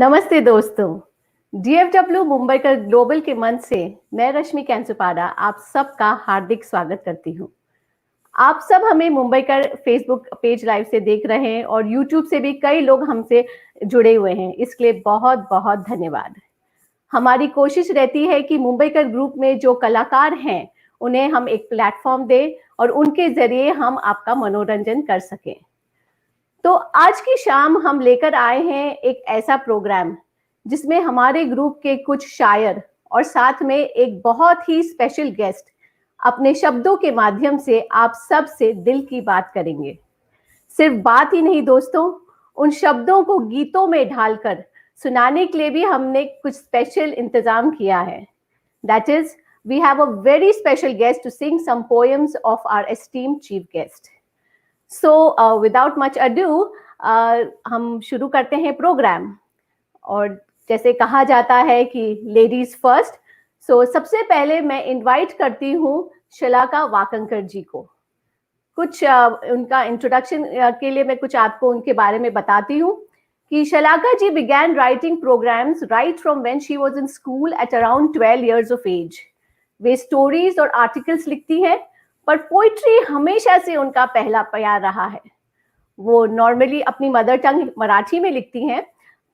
नमस्ते दोस्तों। डीएफडब्ल्यू मुंबई का ग्लोबल के मंच से मैं रश्मि कैंसुपारा आप सबका हार्दिक स्वागत करती हूँ। आप सब हमें मुंबई का फेसबुक पेज लाइव से देख रहे हैं और यूट्यूब से भी कई लोग हमसे जुड़े हुए हैं, इसके लिए बहुत बहुत धन्यवाद। हमारी कोशिश रहती है कि मुंबई का ग्रुप में जो कलाकार हैं उन्हें हम एक प्लेटफॉर्म दें और उनके जरिए हम आपका मनोरंजन कर सकें। तो आज की शाम हम लेकर आए हैं एक ऐसा प्रोग्राम जिसमें हमारे ग्रुप के कुछ शायर और साथ में एक बहुत ही स्पेशल गेस्ट अपने शब्दों के माध्यम से आप सब से दिल की बात करेंगे। सिर्फ बात ही नहीं दोस्तों, उन शब्दों को गीतों में ढालकर सुनाने के लिए भी हमने कुछ स्पेशल इंतजाम किया है। That is, we have a very special guest to sing some poems of our esteemed chief guest. So without much ado हम शुरू करते हैं प्रोग्राम। और जैसे कहा जाता है कि लेडीज फर्स्ट, सो सबसे पहले मैं इनवाइट करती हूँ शलाका वाकंकर जी को। कुछ उनका इंट्रोडक्शन के लिए मैं कुछ आपको उनके बारे में बताती हूँ कि शलाका जी began writing programs right from when she was in school at around 12 years of age. Way stories और आर्टिकल्स लिखती हैं, पर पोइट्री हमेशा से उनका पहला प्यार रहा है। वो नॉर्मली अपनी मदर टंग मराठी में लिखती हैं,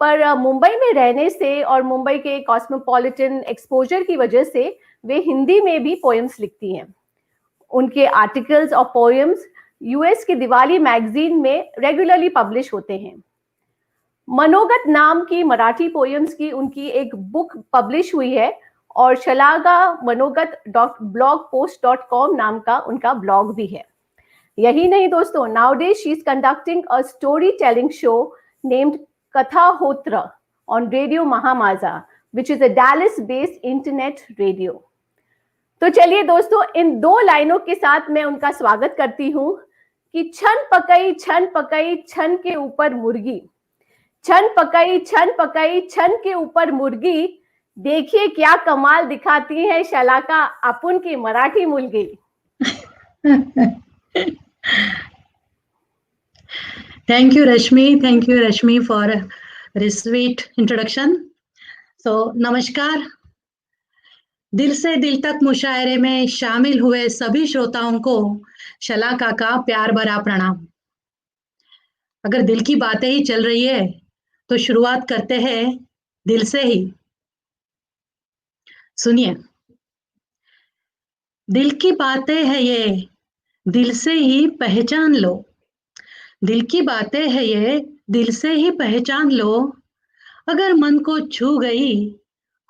पर मुंबई में रहने से और मुंबई के कॉस्मोपॉलिटन एक्सपोजर की वजह से वे हिंदी में भी पोएम्स लिखती हैं। उनके आर्टिकल्स और पोएम्स यूएस के दिवाली मैगजीन में रेगुलरली पब्लिश होते हैं। मनोगत नाम की मराठी पोएम्स की उनकी एक बुक पब्लिश हुई है और शलाका मनोगत.blogpost.com नाम का उनका ब्लॉग भी है। यही नहीं दोस्तों, nowadays she is conducting a storytelling show named Katha Hotra on Radio Mahamaza, which is a Dallas-based internet radio. तो चलिए दोस्तों, इन दो लाइनों के साथ मैं उनका स्वागत करती हूँ कि छन पकई छन के ऊपर मुर्गी, छन पकई छन के ऊपर मुर्गी, देखिए क्या कमाल दिखाती है शलाका अपुन की मराठी मुलगी। Thank you, Rashmi, for this sweet introduction. So, नमस्कार। दिल से दिल तक मुशायरे में शामिल हुए सभी श्रोताओं को शलाका का प्यार भरा प्रणाम। अगर दिल की बातें ही चल रही है तो शुरुआत करते हैं दिल से ही। सुनिए, दिल की बातें है ये, दिल से ही पहचान लो। दिल की बातें है ये, दिल से ही पहचान लो। अगर मन को छू गई,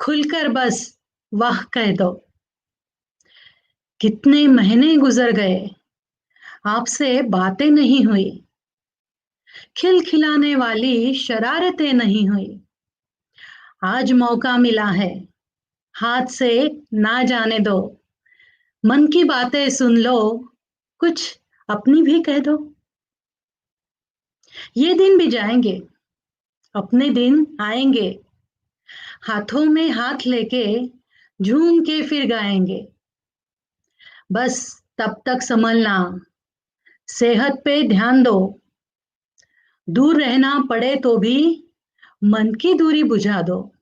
खुलकर बस वाह कह दो। कितने महीने गुजर गए, आपसे बातें नहीं हुई, खिलखिलाने वाली शरारतें नहीं हुई। आज मौका मिला है, हाथ से ना जाने दो। मन की बातें सुन लो, कुछ अपनी भी कह दो। ये दिन भी जाएंगे, अपने दिन आएंगे। हाथों में हाथ लेके झूम के फिर गाएंगे। बस तब तक संभलना, सेहत पे ध्यान दो। दूर रहना पड़े तो भी मन की दूरी बुझा दो।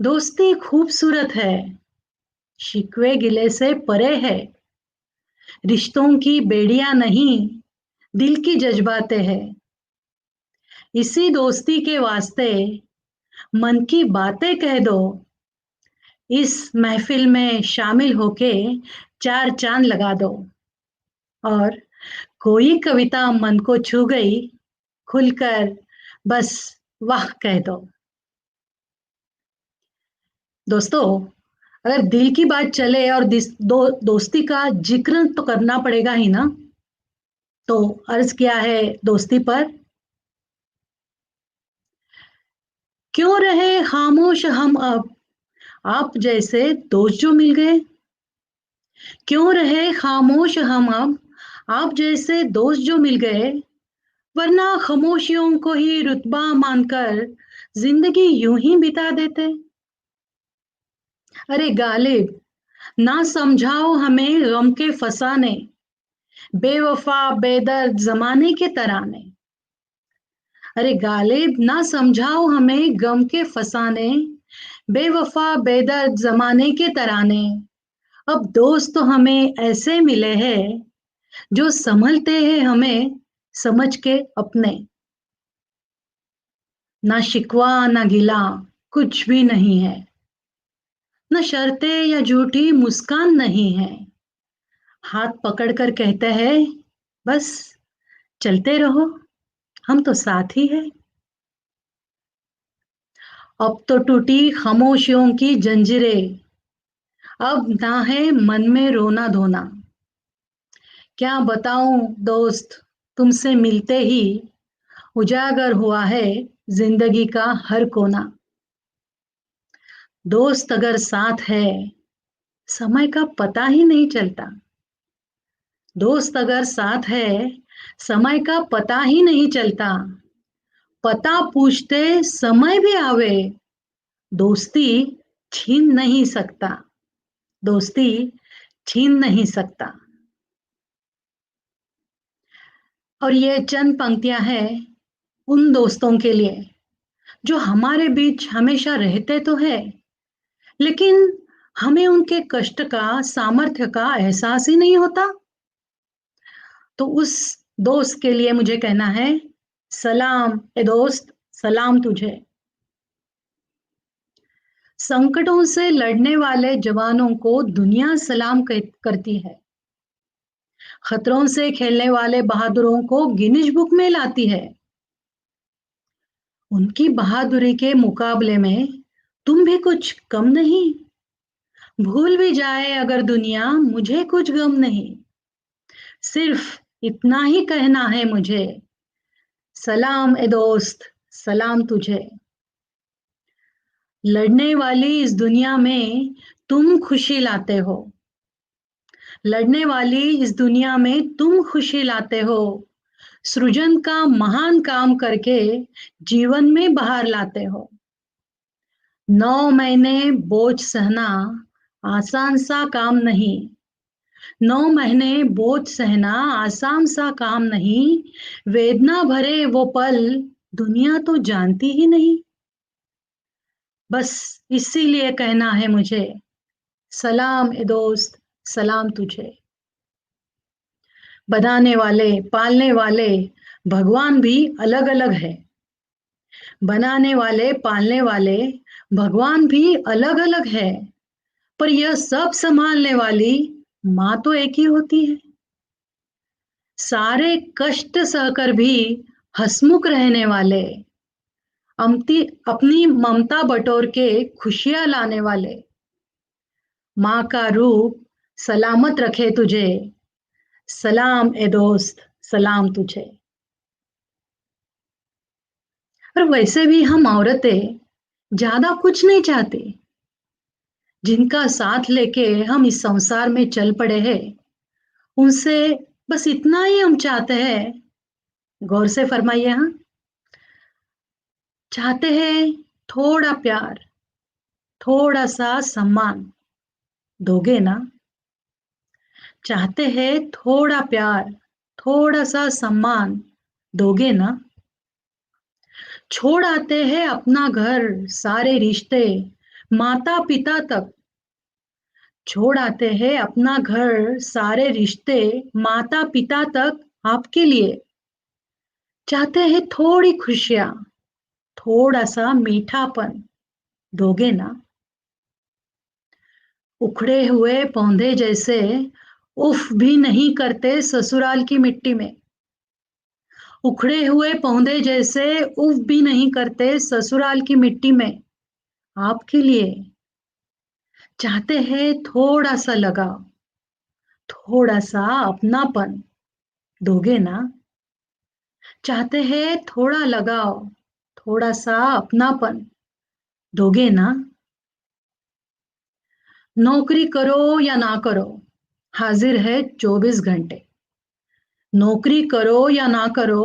दोस्ती खूबसूरत है, शिकवे गिले से परे है। रिश्तों की बेड़ियां नहीं, दिल की जज्बातें है। इसी दोस्ती के वास्ते मन की बातें कह दो। इस महफिल में शामिल होके 4 चांद लगा दो। और कोई कविता मन को छू गई, खुलकर बस वाह कह दो। दोस्तों, अगर दिल की बात चले और दोस्ती का जिक्र तो करना पड़ेगा ही ना। तो अर्ज किया है दोस्ती पर। क्यों रहे खामोश हम अब, आप जैसे दोस्त जो मिल गए। क्यों रहे खामोश हम अब, आप जैसे दोस्त जो मिल गए। वरना खामोशियों को ही रुतबा मानकर जिंदगी यूं ही बिता देते। अरे गालिब, ना समझाओ हमें गम के फसाने, बेवफा बेदर्द जमाने के तराने। अरे गालिब ना समझाओ हमें गम के फसाने, बेवफा बेदर्द जमाने के तराने। अब दोस्त तो हमें ऐसे मिले हैं जो संभलते हैं हमें समझ के अपने। ना शिकवा ना गिला कुछ भी नहीं है, न शर्तें या झूठी मुस्कान नहीं है। हाथ पकड़ कर कहते हैं बस चलते रहो, हम तो साथ ही है। अब तो टूटी खामोशियों की जंजीरें, अब ना है मन में रोना धोना। क्या बताऊं दोस्त, तुमसे मिलते ही उजागर हुआ है जिंदगी का हर कोना। दोस्त अगर साथ है समय का पता ही नहीं चलता। दोस्त अगर साथ है समय का पता ही नहीं चलता। पता पूछते समय भी आवे, दोस्ती छीन नहीं सकता। दोस्ती छीन नहीं सकता। और ये चंद पंक्तियां हैं उन दोस्तों के लिए जो हमारे बीच हमेशा रहते तो है, लेकिन हमें उनके कष्ट का सामर्थ्य का एहसास ही नहीं होता। तो उस दोस्त के लिए मुझे कहना है सलाम ए दोस्त, सलाम तुझे। संकटों से लड़ने वाले जवानों को दुनिया सलाम करती है। खतरों से खेलने वाले बहादुरों को गिनीज बुक में लाती है। उनकी बहादुरी के मुकाबले में तुम भी कुछ कम नहीं। भूल भी जाए अगर दुनिया मुझे कुछ गम नहीं। सिर्फ इतना ही कहना है मुझे, सलाम ए दोस्त, सलाम तुझे। लड़ने वाली इस दुनिया में तुम खुशी लाते हो। लड़ने वाली इस दुनिया में तुम खुशी लाते हो। सृजन का महान काम करके जीवन में बाहर लाते हो। 9 महीने बोझ सहना आसान सा काम नहीं। 9 महीने बोझ सहना आसान सा काम नहीं। वेदना भरे वो पल दुनिया तो जानती ही नहीं। बस इसीलिए कहना है मुझे, सलाम ए दोस्त, सलाम तुझे। बनाने वाले पालने वाले भगवान भी अलग अलग है। बनाने वाले पालने वाले भगवान भी अलग अलग है, पर यह सब संभालने वाली माँ तो एक ही होती है। सारे कष्ट सहकर भी हंसमुख रहने वाले, अपनी ममता बटोर के खुशियां लाने वाले। माँ का रूप सलामत रखे तुझे, सलाम ए दोस्त, सलाम तुझे। और वैसे भी हम औरतें ज्यादा कुछ नहीं चाहते। जिनका साथ लेके हम इस संसार में चल पड़े हैं, उनसे बस इतना ही हम चाहते हैं। गौर से फरमाइए, हाँ, चाहते हैं थोड़ा प्यार, थोड़ा सा सम्मान, दोगे ना? चाहते हैं थोड़ा प्यार, थोड़ा सा सम्मान, दोगे ना? छोड़ आते हैं अपना घर, सारे रिश्ते, माता पिता तक। छोड़ आते हैं अपना घर, सारे रिश्ते, माता पिता तक आपके लिए। चाहते हैं थोड़ी खुशियां, थोड़ा सा मीठापन, दोगे ना? उखड़े हुए पौधे जैसे उफ भी नहीं करते ससुराल की मिट्टी में। उखड़े हुए पौधे जैसे उफ भी नहीं करते ससुराल की मिट्टी में आपके लिए। चाहते हैं थोड़ा सा लगाव, थोड़ा सा अपनापन, दोगे ना? चाहते हैं थोड़ा लगाव, थोड़ा सा अपनापन, दोगे ना? नौकरी करो या ना करो, हाजिर है 24 घंटे। नौकरी करो या ना करो,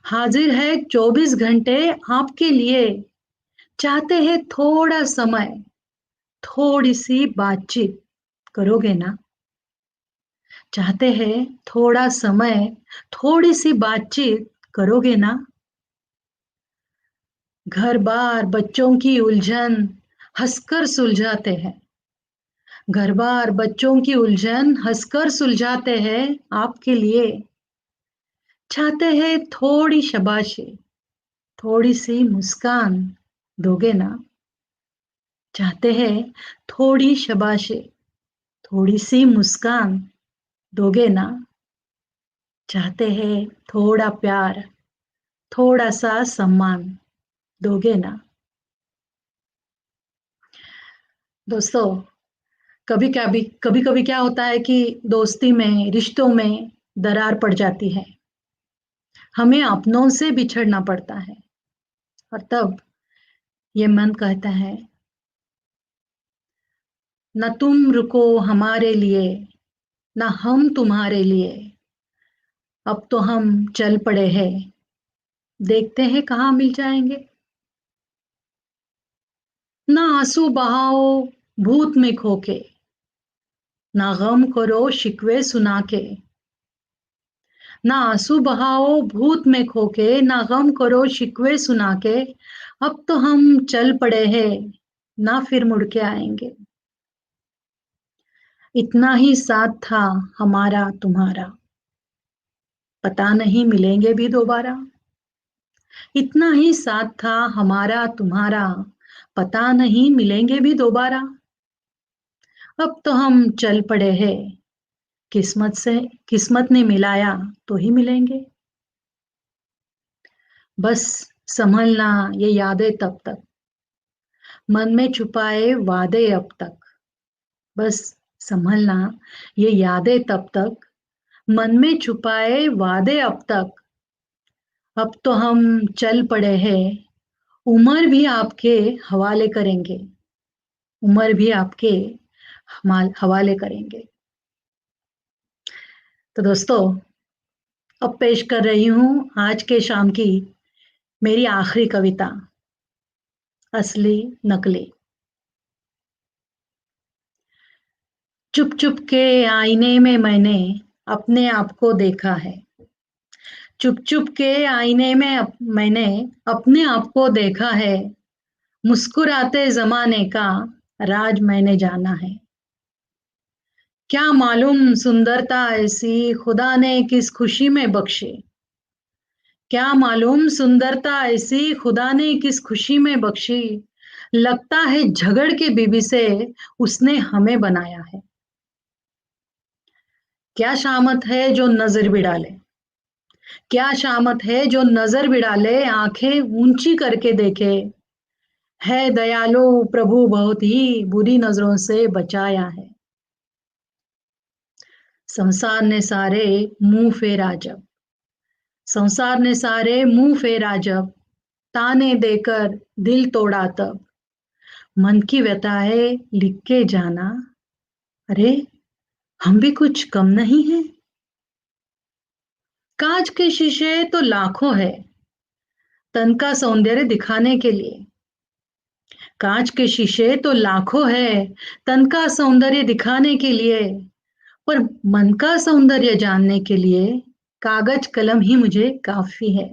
हाजिर है 24 घंटे आपके लिए। चाहते हैं थोड़ा समय, थोड़ी सी बातचीत, करोगे ना? चाहते हैं थोड़ा समय, थोड़ी सी बातचीत, करोगे ना? घर बार बच्चों की उलझन हंसकर सुलझाते हैं। घर बार बच्चों की उलझन हंसकर सुलझाते हैं आपके लिए। चाहते हैं थोड़ी शाबाशी, थोड़ी सी मुस्कान दोगे ना? चाहते हैं थोड़ी शाबाशी, थोड़ी सी मुस्कान दोगे ना? चाहते हैं थोड़ा प्यार, थोड़ा सा सम्मान दोगे ना? दोस्तों, कभी कभी क्या होता है कि दोस्ती में, रिश्तों में दरार पड़ जाती है। हमें अपनों से बिछड़ना पड़ता है और तब ये मन कहता है, न तुम रुको हमारे लिए, न हम तुम्हारे लिए। अब तो हम चल पड़े हैं, देखते हैं कहाँ मिल जाएंगे। ना आंसू बहाओ भूत में खोके, ना गम करो शिकवे सुना के। ना आंसू बहाओ भूत में खोके, ना गम करो शिकवे सुना के। अब तो हम चल पड़े हैं, ना फिर मुड़ के आएंगे। इतना ही साथ था हमारा तुम्हारा, पता नहीं मिलेंगे भी दोबारा। इतना ही साथ था हमारा तुम्हारा, पता नहीं मिलेंगे भी दोबारा। अब तो हम चल पड़े हैं, किस्मत ने मिलाया तो ही मिलेंगे। बस संभलना ये यादें तब तक, मन में छुपाए वादे अब तक। बस संभलना ये यादें तब तक, मन में छुपाए वादे अब तक। अब तो हम चल पड़े हैं, उम्र भी आपके हवाले करेंगे। उम्र भी आपके हवाले करेंगे। तो दोस्तों, अब पेश कर रही हूँ आज के शाम की मेरी आखिरी कविता, असली नकली। चुप चुप के आईने में मैंने अपने आप को देखा है। चुप चुप के आईने में मैंने अपने आप को देखा है। मुस्कुराते जमाने का राज मैंने जाना है। क्या मालूम सुंदरता ऐसी खुदा ने किस खुशी में बख्शी। क्या मालूम सुंदरता ऐसी खुदा ने किस खुशी में बख्शी। लगता है झगड़ के बीबी से उसने हमें बनाया है। क्या शामत है जो नजर भी डाले, क्या शामत है जो नजर भी डाले, आंखें ऊंची करके देखे। है दयालु प्रभु बहुत ही बुरी नजरों से बचाया है। संसार ने सारे मुंह फेरा जब, संसार ने सारे मुंह फेरा जब, ताने देकर दिल तोड़ा तब। मन की व्यथाएं लिख के जाना, अरे हम भी कुछ कम नहीं है। कांच के शीशे तो लाखों है तन का सौंदर्य दिखाने के लिए। कांच के शीशे तो लाखों है तन का सौंदर्य दिखाने के लिए, पर मन का सौंदर्य जानने के लिए कागज कलम ही मुझे काफी है।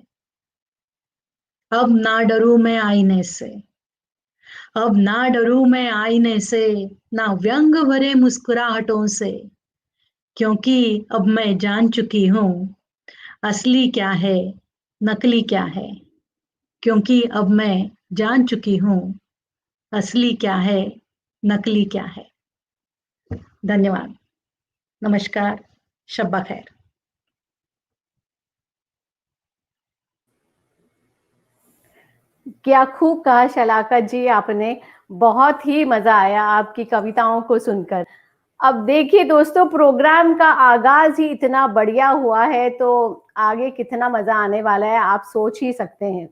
अब ना डरूं मैं आईने से, अब ना डरूं मैं आईने से, ना व्यंग भरे मुस्कुराहटों से। क्योंकि अब मैं जान चुकी हूं असली क्या है, नकली क्या है। क्योंकि अब मैं जान चुकी हूं असली क्या है, नकली क्या है। धन्यवाद। नमस्कार। शब्बा खैर। क्या खूब कहा शलाका जी आपने। बहुत ही मजा आया आपकी कविताओं को सुनकर। अब देखिए दोस्तों, प्रोग्राम का आगाज ही इतना बढ़िया हुआ है तो आगे कितना मजा आने वाला है आप सोच ही सकते हैं।